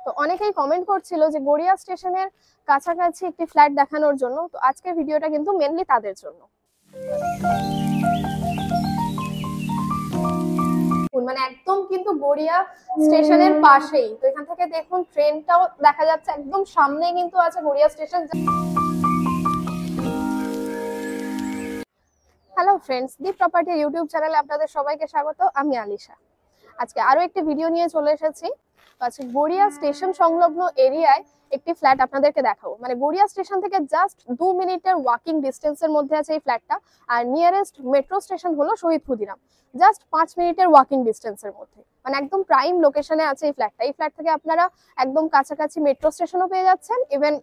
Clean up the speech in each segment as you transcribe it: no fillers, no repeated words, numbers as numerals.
তো অনেকেই কমেন্ট করছিল যে গড়িয়া স্টেশনের কাছাকাছি একটি ফ্ল্যাট দেখানোর জন্য। তো আজকের ভিডিওটা কিন্তু মেনলি তাদের জন্য। মানে একদম কিন্তু গড়িয়া স্টেশনের পাশেই। তো এখান থেকে দেখুন ট্রেনটাও দেখা যাচ্ছে, একদম সামনেই কিন্তু আছে গড়িয়া স্টেশন। হ্যালো ফ্রেন্ডস, দীপ প্রপার্টি ইউটিউব চ্যানেলে আপনাদের সবাইকে স্বাগত। আমি আলিশা। আজকে আরো একটি ভিডিও নিয়ে চলে এসেছি। আজকে গড়িয়া স্টেশন সংলগ্ন এরিয়ায় একটি ফ্ল্যাট আপনাদেরকে দেখাবো। মানে গড়িয়া স্টেশন থেকে জাস্ট 2 মিনিটের ওয়াকিং ডিস্টেন্সের মধ্যে আছে এই ফ্ল্যাটটা। আর নিয়ারেস্ট মেট্রো স্টেশন হলো শহীদ ক্ষুদিরাম, জাস্ট 5 মিনিটের ওয়াকিং ডিস্টেন্সের মধ্যে। মানে একদম প্রাইম লোকেশনে আছে এই ফ্ল্যাটটা। এই ফ্ল্যাট থেকে আপনারা একদম কাছাকাছি মেট্রো স্টেশনও পেয়ে যাচ্ছেন, ইভেন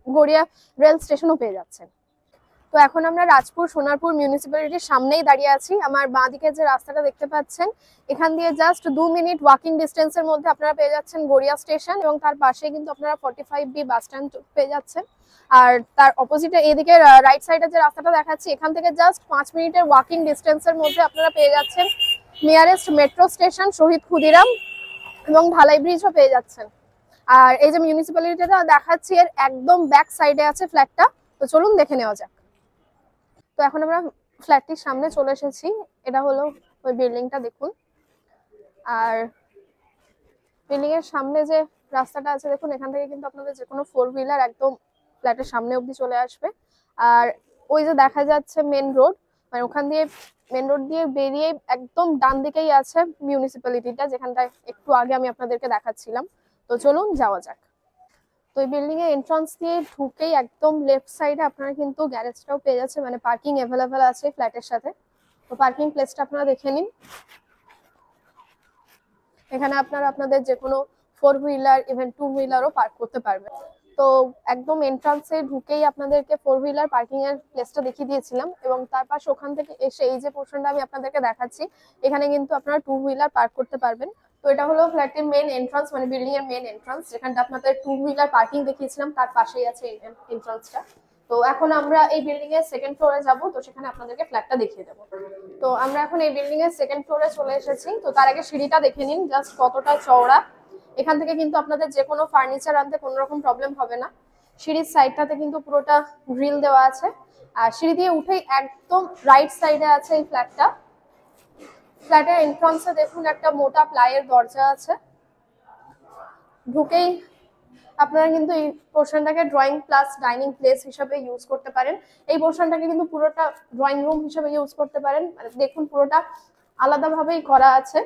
গড়িয়া রেল স্টেশনও পেয়ে যাচ্ছেন। তো এখন আমরা রাজপুর সোনারপুর মিউনিসিপ্যালিটির সামনেই দাঁড়িয়ে আছি। আমার বাঁদিকে যে রাস্তাটা দেখতে পাচ্ছেন, এখান দিয়ে জাস্ট 2 মিনিট ওয়াকিং ডিস্টেন্সের মধ্যে আপনারা পেয়ে যাচ্ছেন গড়িয়া স্টেশন, এবং তার পাশে কিন্তু আপনারা 45B বাস স্ট্যান্ড পেয়ে যাচ্ছেন। আর তার অপোজিটে এদিকে রাইট সাইডে যে রাস্তাটা দেখাচ্ছি, এখান থেকে জাস্ট 5 মিনিটের ওয়াকিং ডিস্টেন্সের মধ্যে আপনারা পেয়ে যাচ্ছেন নিয়ারেস্ট মেট্রো স্টেশন শহীদ ক্ষুদিরাম, এবং ঢালাই ব্রিজও পেয়ে যাচ্ছেন। আর এই যে মিউনিসিপ্যালিটিটা দেখাচ্ছি, এর একদম ব্যাক সাইডে আছে ফ্ল্যাটটা। তো চলুন দেখে নেওয়া যাক। তো এখন আমরা ফ্ল্যাটটির সামনে চলে এসেছি। এটা হলো ওই বিল্ডিংটা, দেখুন। আর বিল্ডিং এর সামনে যে রাস্তাটা আছে দেখুন, এখান থেকে কিন্তু আপনাদের যে কোনো 4 হুইলার একদম ফ্ল্যাটের সামনে অবধি চলে আসবে। আর ওই যে দেখা যাচ্ছে মেন রোড, মানে ওখান দিয়ে মেন রোড দিয়ে বেরিয়ে একদম ডান দিকেই আছে মিউনিসিপ্যালিটিটা, যেখানটায় একটু আগে আমি আপনাদেরকে দেখাচ্ছিলাম। তো চলুন যাওয়া যাক। তো এই বিল্ডিং এর এন্ট্রান্স দিয়ে ঢুকেই একদম লেফট সাইডে আপনারা কিন্তু গ্যারেজটাও পেয়ে যাচ্ছে, মানে পার্কিং অ্যাভেলেবেল আছে ফ্ল্যাটের সাথে। তো পার্কিং প্লেসটা আপনারা দেখে নিন। এখানে আপনারা আপনাদের যে কোনো 4 হুইলার ইভেন 2 হুইলারও পার্ক করতে পারবেন। তো একদম এন্ট্রান্সে ঢুকেই আপনাদেরকে 4 হুইলার পার্কিং এর প্লেসটা দেখিয়ে দিয়েছিলাম, এবং তার পাশে ওখান থেকে এসে এই যে পোর্শনটা আমি আপনাদেরকে দেখাচ্ছি, এখানে কিন্তু আপনারা 2 হুইলার পার্ক করতে পারবেন। তো এটা হলো ফ্ল্যাটের মেন এন্ট্রান্স, মানে বিল্ডিং এর মেন এন্ট্রান্স, যেখানটা আপনাদের 2 হুইলার পার্কিং দেখিয়েছিলাম তার পাশেই আছে এন্ট্রান্সটা। তো এখন আমরা এই বিল্ডিং এর সেকেন্ড ফ্লোরে যাব, তো সেখানে আপনাদেরকে ফ্ল্যাটটা দেখিয়ে দেবো। তো আমরা এখন এই বিল্ডিং এর সেকেন্ড ফ্লোরে চলে এসেছি। তো তার আগে সিঁড়িটা দেখে নিন জাস্ট কতটা চওড়া। এখান থেকে কিন্তু আপনাদের যে কোনো ফার্নিচার আনতে কোনো রকম প্রবলেম হবে না। সিঁড়ির সাইডটাতে কিন্তু পুরোটা গ্রিল দেওয়া আছে। আর সিঁড়ি দিয়ে উঠেই একদম রাইট সাইডে আছে এই ফ্ল্যাটটা। ফ্ল্যাটের এন্ট্রান্সে দেখুন একটা মোটা প্লাইয়ের দরজা আছে। ঢুকেই আপনারা কিন্তু এই পোর্শনটাকে ড্রয়িং প্লাস ডাইনিং প্লেস হিসেবে ইউজ করতে পারেন। এই পোর্শনটাকে কিন্তু পুরোটা ড্রয়িং রুম হিসেবে ইউজ করতে পারেন। দেখুন পুরোটা আলাদাভাবেই করা আছে।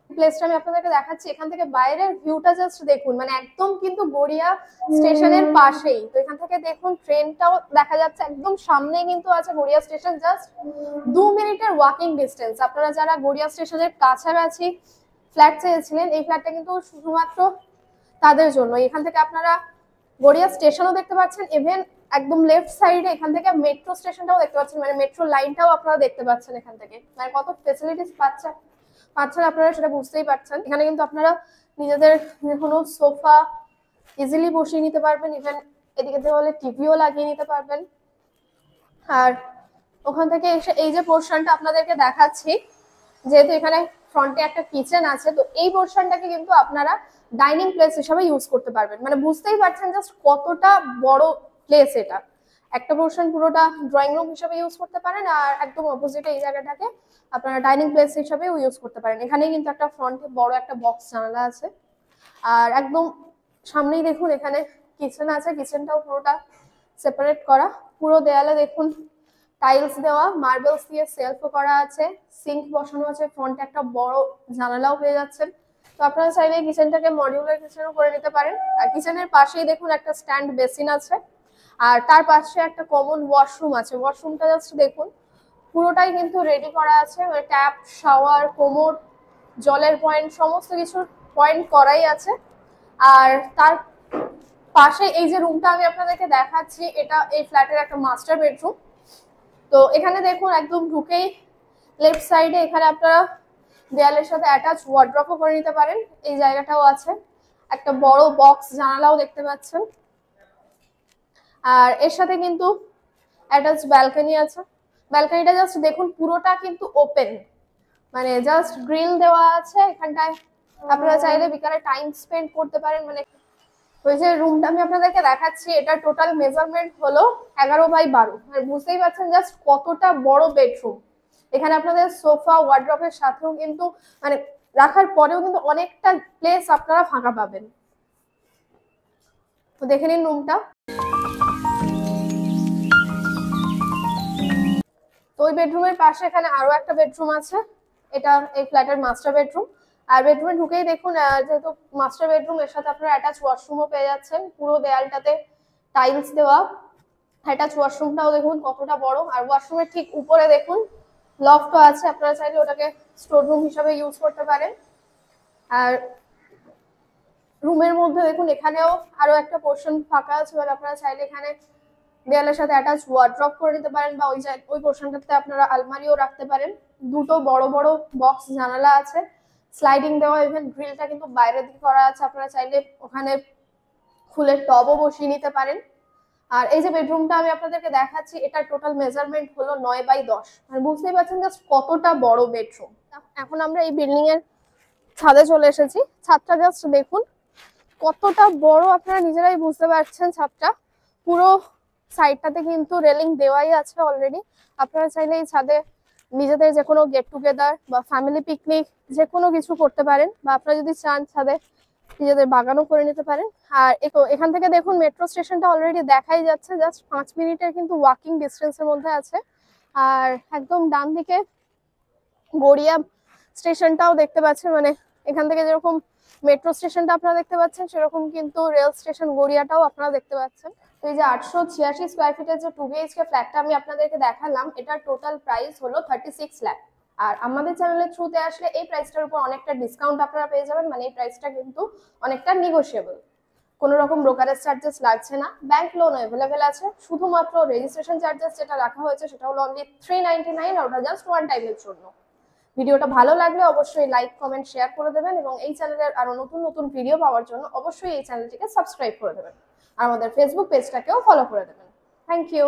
প্লেসটা আমি আপনাদেরকে দেখাচ্ছি। এখান থেকে বাইরের ভিউটা জাস্ট দেখুন, মানে একদম কিন্তু গড়িয়া স্টেশনের পাশেই। তো এখান থেকে দেখুন ট্রেনটাও দেখা যাচ্ছে, একদম সামনেই কিন্তু আছে গড়িয়া স্টেশন, জাস্ট 2 মিনিটের ওয়াকিং ডিস্টেন্স। আপনারা যারা গড়িয়া স্টেশনের কাছাকাছি ফ্ল্যাট চেয়েছিলেন, এই ফ্ল্যাটটা কিন্তু শুধুমাত্র তাদের জন্য। এখান থেকে আপনারা গড়িয়া স্টেশনও দেখতে পাচ্ছেন, ইভেন একদম লেফট সাইডে এখান থেকে মেট্রো স্টেশনটাও দেখতে পাচ্ছেন, মানে মেট্রো লাইনটাও আপনারা দেখতে পাচ্ছেন এখান থেকে। মানে কত ফেসিলিটিস পাচ্ছেন আপনারা সেটা বুঝতেই পারছেন। এখানে কিন্তু আপনারা নিজেদের কোনো সোফা ইজিলি বসিয়ে নিতে পারবেন, ইভেন এদিকে হলে টিভিও লাগিয়ে নিতে পারবেন। আর ওখান থেকে এসে এই যে পোর্শনটা আপনাদেরকে দেখাচ্ছি, যেহেতু এখানে ফ্রন্টে একটা কিচেন আছে, তো এই পোর্শনটাকে কিন্তু আপনারা ডাইনিং প্লেস হিসেবে ইউজ করতে পারবেন। মানে বুঝতেই পারছেন জাস্ট কতটা বড় প্লেস এটা। একটা পোর্শন পুরোটা ড্রয়িং রুম হিসেবে ইউজ করতে পারেন, আর একদম অপোজিটে এই জায়গাটাকে আপনারা ডাইনিং প্লেস হিসেবেও ইউজ করতে পারেন। এখানেই কিন্তু একটা ফ্রন্টে বড় একটা বক্স জানালা আছে। আর একদম সামনেই দেখুন এখানে কিচেন আছে। কিচেনটাও পুরোটা সেপারেট করা। পুরো দেয়ালে দেখুন টাইলস দেওয়া, মার্বেলস দিয়ে সেলফও করা আছে, সিঙ্ক বসানো আছে, ফ্রন্টে একটা বড় জানালাও পেয়ে যাচ্ছেন। তো আপনারা চাইলে কিচেনটাকে মডিউলার কিচেনও করে নিতে পারেন। আর কিচেনের পাশেই দেখুন একটা স্ট্যান্ড বেসিন আছে, আর তার পাশে একটা কমন ওয়াশরুম আছে। ওয়াশরুমটা জাস্ট দেখুন পুরোটাই কিন্তু রেডি করা আছে, মানে ট্যাপ, শাওয়ার, কোমোড, জলের পয়েন্ট, সমস্ত কিছুর পয়েন্ট করাই আছে। আর তার পাশে এই যে রুমটা আমি আপনাদেরকে দেখাচ্ছি, এটা এই ফ্ল্যাটের একটা মাস্টার বেডরুম। তো এখানে দেখুন একদম ঢুকেই লেফট সাইডে এখানে আপনারা দেয়ালের সাথে অ্যাটাচ ওয়ার্ড্রপও করে নিতে পারেন। এই জায়গাটাও আছে, একটা বড় বক্স জানালাও দেখতে পাচ্ছেন। আর এর সাথে কিন্তু অ্যাটাচ ব্যালকনি আছে। ব্যালকনিটা জাস্ট দেখুন পুরোটা কিন্তু ওপেন, মানে জাস্ট গ্রিল দেওয়া আছে। এখানটায় আপনারা চাইলে বিকালে টাইম স্পেন্ড করতে পারেন, মানে ওই যে রুমটা আমি আপনাদেরকে দেখাচ্ছি, এটা টোটাল মেজারমেন্ট হলো 11x12। আর বুঝতেই পারছেন জাস্ট কতটা বড় বেডরুম। এখানে আপনাদের সোফা ওয়ার্ড্রপের সাথেও কিন্তু মানে রাখার পরেও কিন্তু অনেকটা প্লেস আপনারা ফাঁকা পাবেন। তো দেখে নিন রুমটা। তো ওই বেডরুমের পাশে এখানে আরো একটা বেডরুম আছে, এটা এই ফ্ল্যাটের মাস্টার বেডরুম। আর বেডরুমে ঢুকেই দেখুন যেহেতু মাস্টার বেডরুম, এর সাথে আপনারা অ্যাটাচ ওয়াশরুমও পেয়ে যাচ্ছেন। পুরো দেয়ালটাতে টাইলস দেওয়া অ্যাটাচ ওয়াশরুমটাও দেখুন কতটা বড়। আর ওয়াশরুমের ঠিক উপরে দেখুন লফটও আছে, আপনারা চাইলে ওটাকে স্টোর রুম হিসাবে ইউজ করতে পারেন। আর রুমের মধ্যে দেখুন এখানেও আরো একটা পোর্শন ফাঁকা আছে, এবার আপনারা চাইলে এখানে দেয়ালের সাথে অ্যাটাচ ওয়ার্ড্রপ করে নিতে পারেন, বা ওই পোর্শনটাতে আপনারা আলমারিও রাখতে পারেন। দুটো বড় বড় বক্স জানালা আছে, স্লাইডিং দেওয়া, ইভেন গ্রিলটা কিন্তু বাইরের দিকে করা আছে, আপনারা চাইলে ওখানে ফুলের টবও বসিয়ে নিতে পারেন। আর এই যে বেডরুমটা আমি আপনাদেরকে দেখাচ্ছি, এটা টোটাল মেজারমেন্ট হলো 9x10। আর বুঝতেই পারছেন জাস্ট কতটা বড় বেডরুম। এখন আমরা এই বিল্ডিং এর ছাদে চলে এসেছি। ছাদটা জাস্ট দেখুন কতটা বড়, আপনারা নিজেরাই বুঝতে পারছেন। ছাদটা পুরো সাইডটাতে কিন্তু রেলিং দেওয়াই আছে অলরেডি। আপনারা চাইলে এই ছাদে নিজেদের যে কোনো গেট টুগেদার বা ফ্যামিলি পিকনিক যে কোনো কিছু করতে পারেন, বা আপনারা যদি চান ছাদে নিজেদের বাগানও করে নিতে পারেন। আর এখান থেকে দেখুন মেট্রো স্টেশনটা অলরেডি দেখাই যাচ্ছে, জাস্ট 5 মিনিটের কিন্তু ওয়াকিং ডিস্টেন্সের মধ্যে আছে। আর একদম ডান দিকে গড়িয়া স্টেশনটাও দেখতে পাচ্ছেন, মানে এখান থেকে যেরকম মেট্রো স্টেশনটা আপনারা দেখতে পাচ্ছেন, সেরকম কিন্তু রেল স্টেশন গড়িয়াটাও আপনারা দেখতে পাচ্ছেন। তো এই যে 886 স্কোয়ার ফিটের যে 2 BHK ফ্ল্যাটটা আমি আপনাদেরকে দেখালাম, এটার টোটাল প্রাইস হলো 36 লাখ। আর আমাদের চ্যানেলের থ্রুতে আসলে এই প্রাইসটার উপর অনেকটা ডিসকাউন্ট আপনারা পেয়ে যাবেন, মানে এই প্রাইসটা কিন্তু অনেকটা নেগোশিয়েবল। কোনো রকম ব্রোকারেজ চার্জেস লাগছে না, ব্যাংক লোন অ্যাভেলেবেল আছে। শুধুমাত্র রেজিস্ট্রেশন চার্জেস যেটা রাখা হয়েছে সেটা হলো অনলি 399, আর ওটা জাস্ট ওয়ান টাইমের জন্য। ভিডিওটা ভালো লাগলে অবশ্যই লাইক কমেন্ট শেয়ার করে দেবেন, এবং এই চ্যানেলের আরো নতুন নতুন ভিডিও পাওয়ার জন্য অবশ্যই এই চ্যানেলটিকে সাবস্ক্রাইব করে দেবেন, আর আমাদের ফেসবুক পেজটাকেও ফলো করে দেবেন। Thank you.